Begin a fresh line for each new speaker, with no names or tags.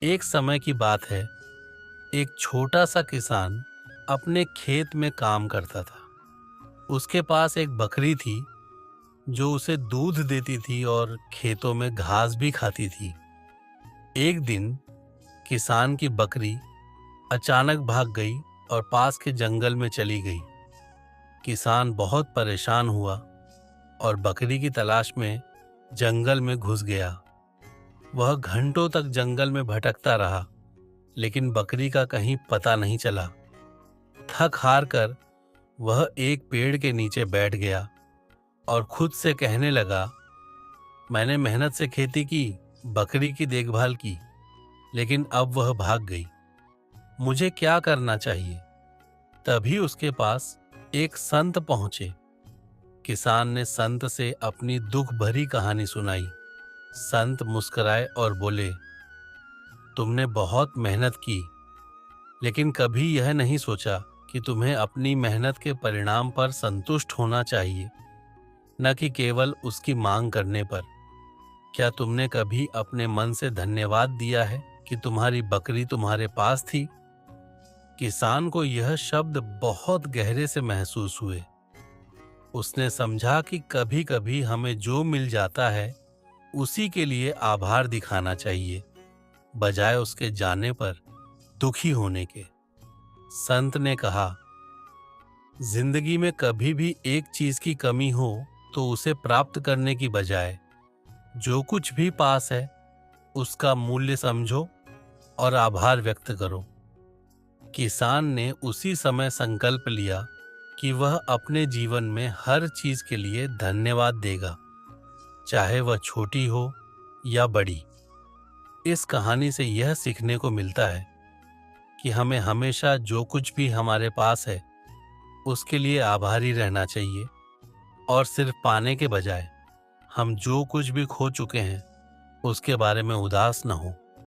एक समय की बात है। एक छोटा सा किसान अपने खेत में काम करता था। उसके पास एक बकरी थी जो उसे दूध देती थी और खेतों में घास भी खाती थी। एक दिन किसान की बकरी अचानक भाग गई और पास के जंगल में चली गई। किसान बहुत परेशान हुआ और बकरी की तलाश में जंगल में घुस गया। वह घंटों तक जंगल में भटकता रहा, लेकिन बकरी का कहीं पता नहीं चला। थक हार कर वह एक पेड़ के नीचे बैठ गया और खुद से कहने लगा, मैंने मेहनत से खेती की, बकरी की देखभाल की, लेकिन अब वह भाग गई। मुझे क्या करना चाहिए? तभी उसके पास एक संत पहुंचे। किसान ने संत से अपनी दुख भरी कहानी सुनाई। संत मुस्कुराए और बोले, तुमने बहुत मेहनत की, लेकिन कभी यह नहीं सोचा कि तुम्हें अपनी मेहनत के परिणाम पर संतुष्ट होना चाहिए, न कि केवल उसकी मांग करने पर। क्या तुमने कभी अपने मन से धन्यवाद दिया है कि तुम्हारी बकरी तुम्हारे पास थी? किसान को यह शब्द बहुत गहरे से महसूस हुए। उसने समझा कि कभी कभी हमें जो मिल जाता है उसी के लिए आभार दिखाना चाहिए, बजाय उसके जाने पर दुखी होने के। संत ने कहा, जिंदगी में कभी भी एक चीज की कमी हो तो उसे प्राप्त करने की बजाय जो कुछ भी पास है उसका मूल्य समझो और आभार व्यक्त करो। किसान ने उसी समय संकल्प लिया कि वह अपने जीवन में हर चीज के लिए धन्यवाद देगा, चाहे वह छोटी हो या बड़ी। इस कहानी से यह सीखने को मिलता है कि हमें हमेशा जो कुछ भी हमारे पास है उसके लिए आभारी रहना चाहिए, और सिर्फ पाने के बजाय हम जो कुछ भी खो चुके हैं उसके बारे में उदास न हो।